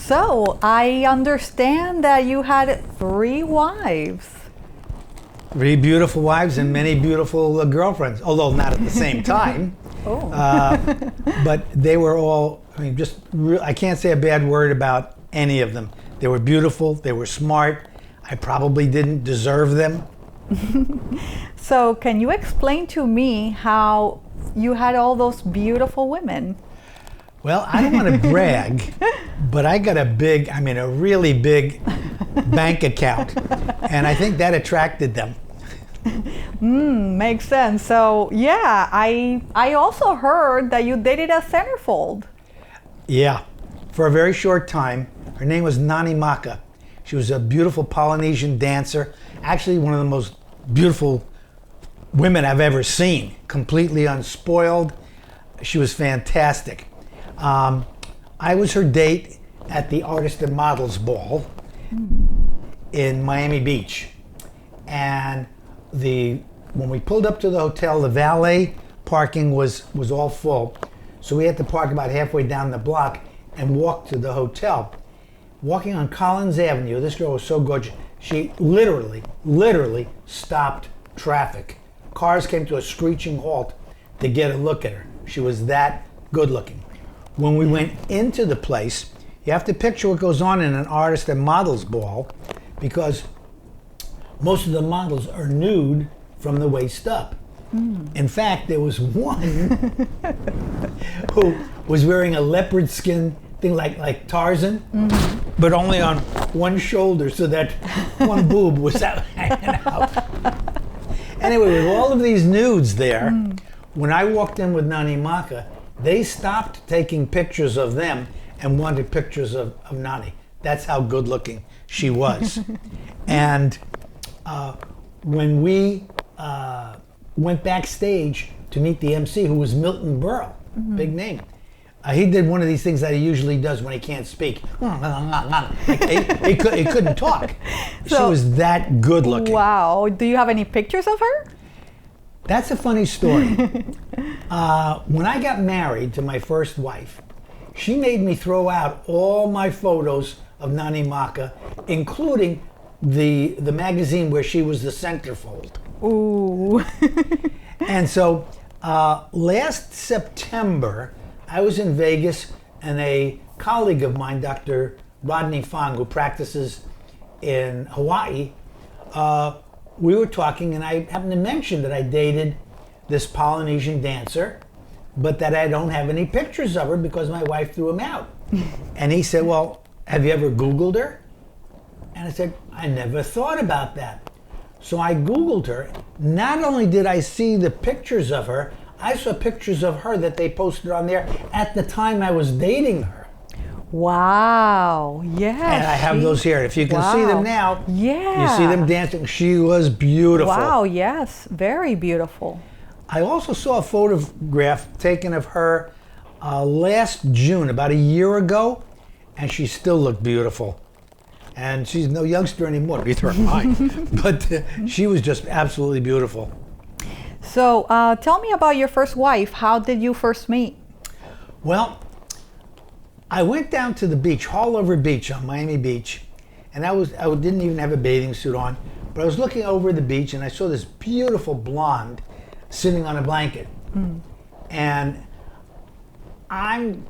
So, I understand that you had 3 wives. 3 beautiful wives and many beautiful girlfriends, although not at the same time. Oh. But they were all, I can't say a bad word about any of them. They were beautiful, they were smart. I probably didn't deserve them. So, can you explain to me how you had all those beautiful women? Well, I don't want to brag, but I got a really big bank account, and I think that attracted them. Makes sense. So, yeah, I also heard that you dated a centerfold. Yeah, for a very short time. Her name was Nani Maka. She was a beautiful Polynesian dancer, actually one of the most beautiful women I've ever seen, completely unspoiled. She was fantastic. I was her date at the Artists and Models Ball in Miami Beach. And when we pulled up to the hotel, the valet parking was all full. So we had to park about halfway down the block and walk to the hotel. Walking on Collins Avenue, this girl was so gorgeous. She literally stopped traffic. Cars came to a screeching halt to get a look at her. She was that good looking. When we went into the place, you have to picture what goes on in an artist and models ball, because most of the models are nude from the waist up. In fact, there was one who was wearing a leopard skin thing like Tarzan, but only on one shoulder, so that one boob was out, hanging out. Anyway, with all of these nudes there, when I walked in with Nani Maka, they stopped taking pictures of them and wanted pictures of Nani. That's how good looking she was. And when we went backstage to meet the MC, who was Milton Berle, big name, he did one of these things that he usually does when he can't speak. He couldn't talk. So, she was that good looking. Wow. Do you have any pictures of her? That's a funny story. When I got married to my first wife, she made me throw out all my photos of Nani Maka, including the magazine where she was the centerfold. Ooh. And so last September, I was in Vegas, and a colleague of mine, Dr. Rodney Fong, who practices in Hawaii, we were talking, and I happened to mention that I dated this Polynesian dancer, but that I don't have any pictures of her because my wife threw them out. And he said, well, have you ever Googled her? And I said, I never thought about that. So I Googled her. Not only did I see the pictures of her, I saw pictures of her that they posted on there at the time I was dating her. Wow. Yeah. And I have those here. If you can see them now, you see them dancing. She was beautiful. Wow, yes. Very beautiful. I also saw a photograph taken of her last June, about a year ago, and she still looked beautiful. And she's no youngster anymore, neither am I. But she was just absolutely beautiful. So tell me about your first wife. How did you first meet? Well, I went down to the beach, Haulover Beach on Miami Beach, and I didn't even have a bathing suit on, but I was looking over the beach and I saw this beautiful blonde sitting on a blanket. And I'm,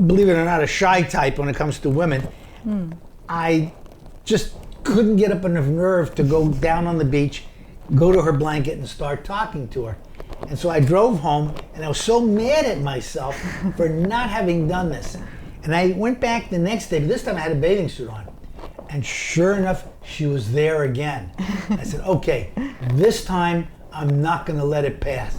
believe it or not, a shy type when it comes to women. I just couldn't get up enough nerve to go down on the beach, go to her blanket and start talking to her. And so I drove home, and I was so mad at myself for not having done this. And I went back the next day, but this time I had a bathing suit on. And sure enough, she was there again. I said, okay, this time I'm not gonna let it pass.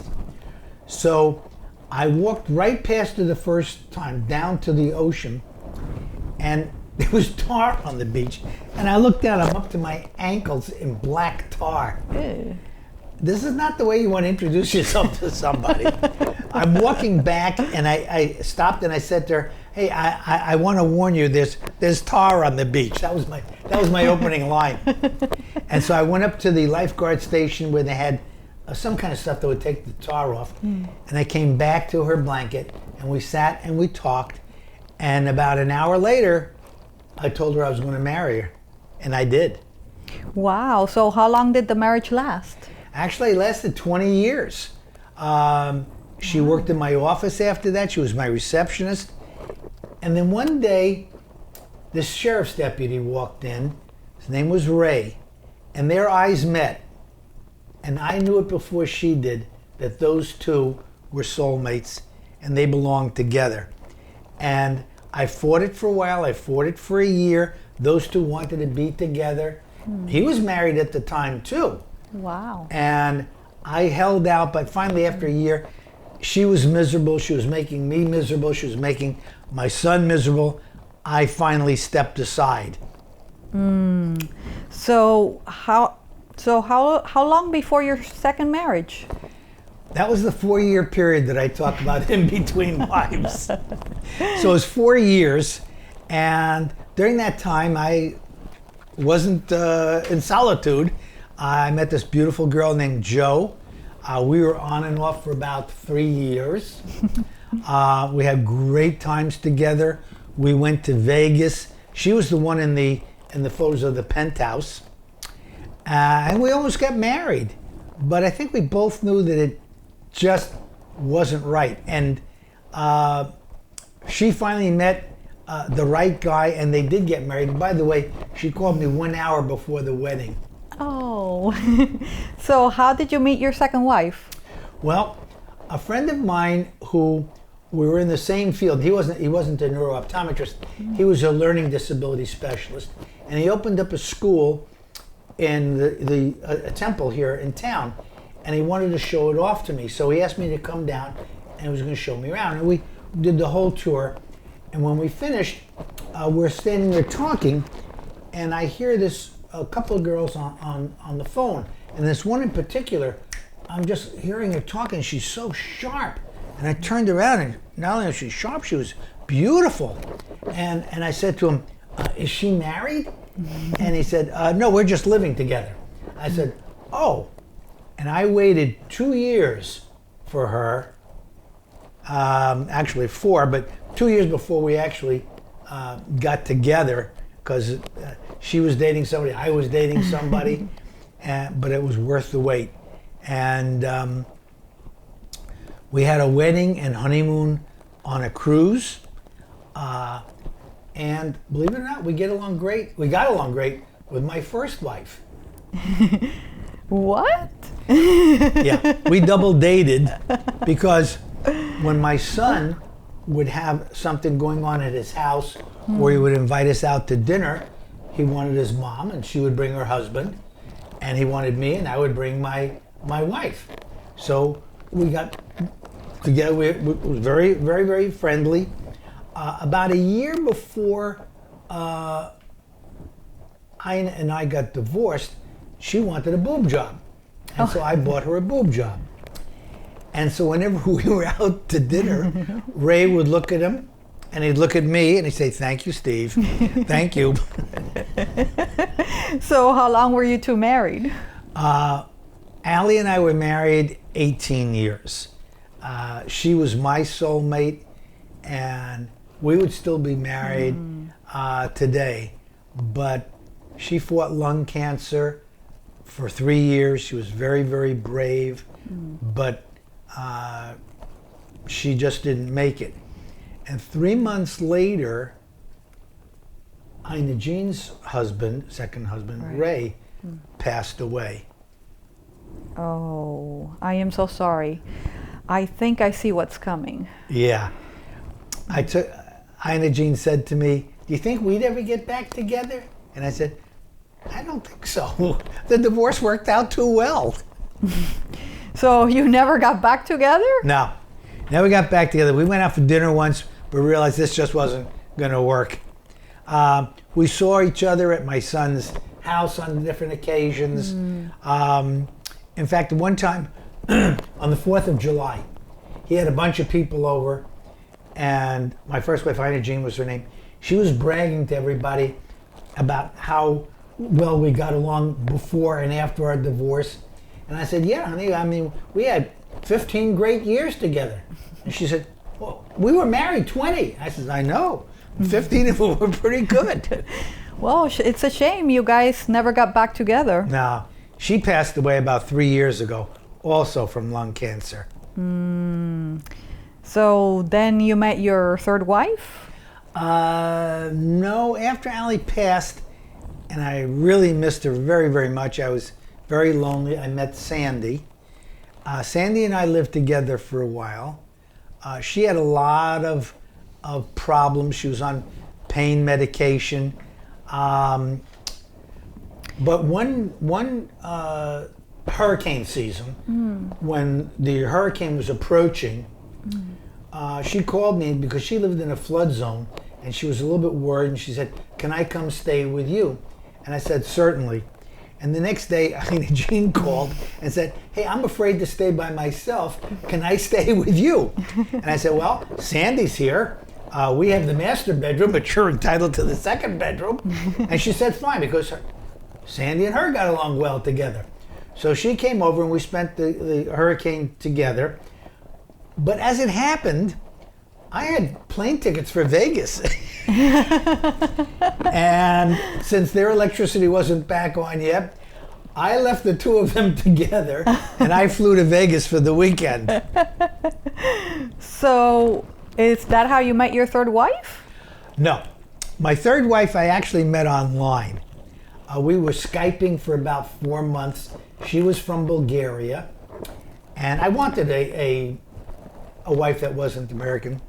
So I walked right past her the first time, down to the ocean, and there was tar on the beach. And I looked down, I'm up to my ankles in black tar. Ew. This is not the way you want to introduce yourself to somebody. I'm walking back, and I stopped and I said to her, hey, I want to warn you, there's tar on the beach. That was my opening line. And so I went up to the lifeguard station where they had some kind of stuff that would take the tar off. And I came back to her blanket, and we sat and we talked. And about an hour later, I told her I was going to marry her, and I did. Wow. So how long did the marriage last? Actually, it lasted 20 years. She worked in my office after that. She was my receptionist. And then one day, this sheriff's deputy walked in. His name was Ray. And their eyes met. And I knew it before she did that those two were soulmates and they belonged together. And I fought it for a while. I fought it for a year. Those two wanted to be together. He was married at the time, too. Wow. And I held out, but finally after a year, she was miserable. She was making me miserable. She was making my son miserable. I finally stepped aside. So how long before your second marriage? That was the 4-year period that I talked about in between wives. So it was 4 years, and during that time I wasn't in solitude. I met this beautiful girl named Jo. We were on and off for about 3 years. We had great times together. We went to Vegas. She was the one in the photos of the penthouse. And we almost got married. But I think we both knew that it just wasn't right. And she finally met the right guy, and they did get married. And by the way, she called me 1 hour before the wedding. Oh. So how did you meet your second wife? Well, a friend of mine who we were in the same field. He wasn't a neurooptometrist. He was a learning disability specialist, and he opened up a school in a temple here in town, and he wanted to show it off to me. So he asked me to come down, and he was going to show me around. And we did the whole tour. And when we finished, we're standing there talking, and I hear a couple of girls on the phone, and this one in particular, I'm just hearing her talking. She's so sharp, and I turned around, and not only was she sharp, she was beautiful. And I said to him, "Is she married?" And he said, "No, we're just living together." I said, "Oh," and I waited 2 years for her. Actually 4, but 2 years before we actually got together, because she was dating somebody, I was dating somebody, but it was worth the wait. And we had a wedding and honeymoon on a cruise, and believe it or not, we got along great with my first wife. What? Yeah, we double dated because when my son would have something going on at his house, or he would invite us out to dinner, he wanted his mom, and she would bring her husband, and he wanted me, and I would bring my wife. So we got together. It was very, very, very friendly. About a year before Ina and I got divorced, she wanted a boob job, and so I bought her a boob job. And so whenever we were out to dinner, Ray would look at him, and he'd look at me, and he'd say, "Thank you, Steve. Thank you." So how long were you two married? Allie and I were married 18 years. She was my soulmate, and we would still be married today. But she fought lung cancer for 3 years. She was very, very brave, but she just didn't make it. And 3 months later, Ina Jean's second husband, Right. Ray, passed away. Oh, I am so sorry. I think I see what's coming. Yeah. Ina Jean said to me, "Do you think we'd ever get back together?" And I said, "I don't think so. The divorce worked out too well." So you never got back together? No, never got back together. We went out for dinner once, but realized this just wasn't going to work. We saw each other at my son's house on different occasions. In fact, one time on the 4th of July, he had a bunch of people over, and my first wife, Ina Jean was her name. She was bragging to everybody about how well we got along before and after our divorce. And I said, "Yeah, honey, I mean, we had 15 great years together." And she said, "Well, we were married 20. I said, "I know, 15 of them were pretty good. Well, it's a shame you guys never got back together. No, she passed away about 3 years ago, also from lung cancer. So then you met your third wife? No, after Allie passed, and I really missed her very, very much. I was very lonely. I met Sandy. Sandy and I lived together for a while. She had a lot of problems. She was on pain medication. But one hurricane season, when the hurricane was approaching, she called me because she lived in a flood zone, and she was a little bit worried, and she said, "Can I come stay with you?" And I said, "Certainly." And the next day, Jean called and said, "Hey, I'm afraid to stay by myself. Can I stay with you?" And I said, "Well, Sandy's here. We have the master bedroom, but you're entitled to the second bedroom." And she said, "Fine," because Sandy and her got along well together. So she came over and we spent the hurricane together. But as it happened, I had plane tickets for Vegas. And since their electricity wasn't back on yet, I left the two of them together and I flew to Vegas for the weekend. So is that how you met your third wife? No. My third wife I actually met online. We were Skyping for about 4 months. She was from Bulgaria. And I wanted a wife that wasn't American.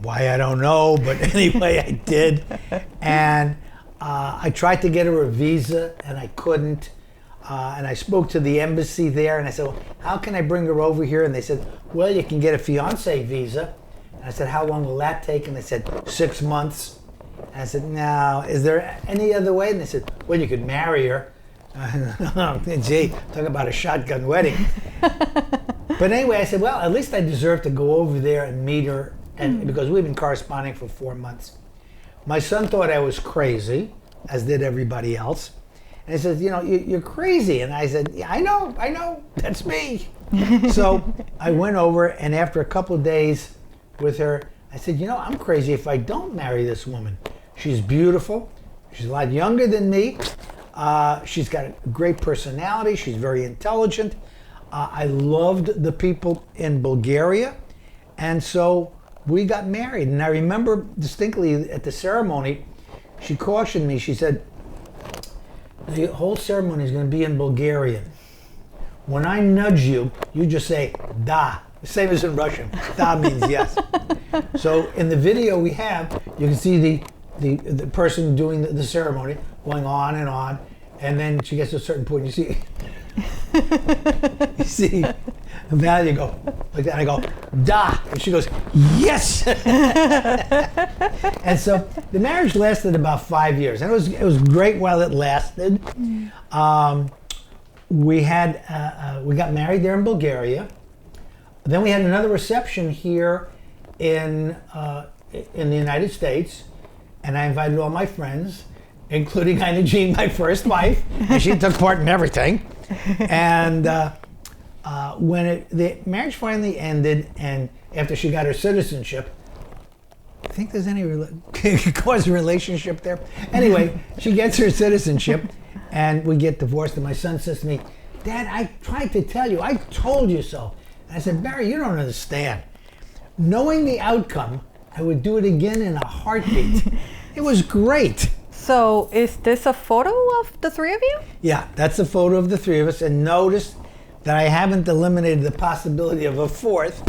Why, I don't know, but anyway, I did. And I tried to get her a visa, and I couldn't. And I spoke to the embassy there, and I said, "Well, how can I bring her over here?" And they said, "Well, you can get a fiancé visa." And I said, "How long will that take?" And they said, 6 months. And I said, "No, is there any other way?" And they said, "Well, you could marry her." Gee, talk about a shotgun wedding. But anyway, I said, well, at least I deserve to go over there and meet her, and because we've been corresponding for 4 months. My son thought I was crazy, as did everybody else. And he says, you're crazy. And I said, yeah, I know, that's me. So I went over, and after a couple of days with her, I said, I'm crazy if I don't marry this woman. She's beautiful. She's a lot younger than me. She's got a great personality. She's very intelligent. I loved the people in Bulgaria. And so we got married. And I remember distinctly at the ceremony, she cautioned me. She said, the whole ceremony is going to be in Bulgarian. When I nudge you, you just say, da. Same as in Russian. Da means yes. So in the video we have, you can see the person doing the ceremony going on, and then she gets to a certain point. You see, now you go like that. And I go, da, and she goes, yes. And so the marriage lasted about 5 years, and it was great while it lasted. We got married there in Bulgaria. Then we had another reception here in the United States, and I invited all my friends, including Ina Jean, my first wife, and she took part in everything. And when the marriage finally ended, and after she got her citizenship, I think there's any cause relationship there. Anyway, she gets her citizenship, and we get divorced. And my son says to me, "Dad, I tried to tell you. I told you so." And I said, "Barry, you don't understand. Knowing the outcome, I would do it again in a heartbeat." It was great. So is this a photo of the three of you? Yeah, that's a photo of the three of us. And notice that I haven't eliminated the possibility of a fourth.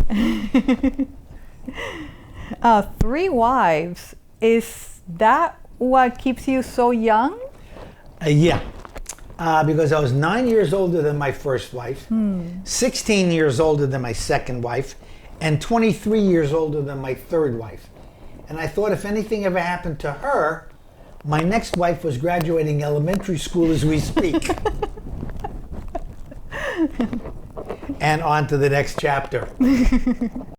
3 wives. Is that what keeps you so young? Yeah, because I was 9 years older than my first wife, 16 years older than my second wife, and 23 years older than my third wife. And I thought if anything ever happened to her, my next wife was graduating elementary school as we speak. And on to the next chapter.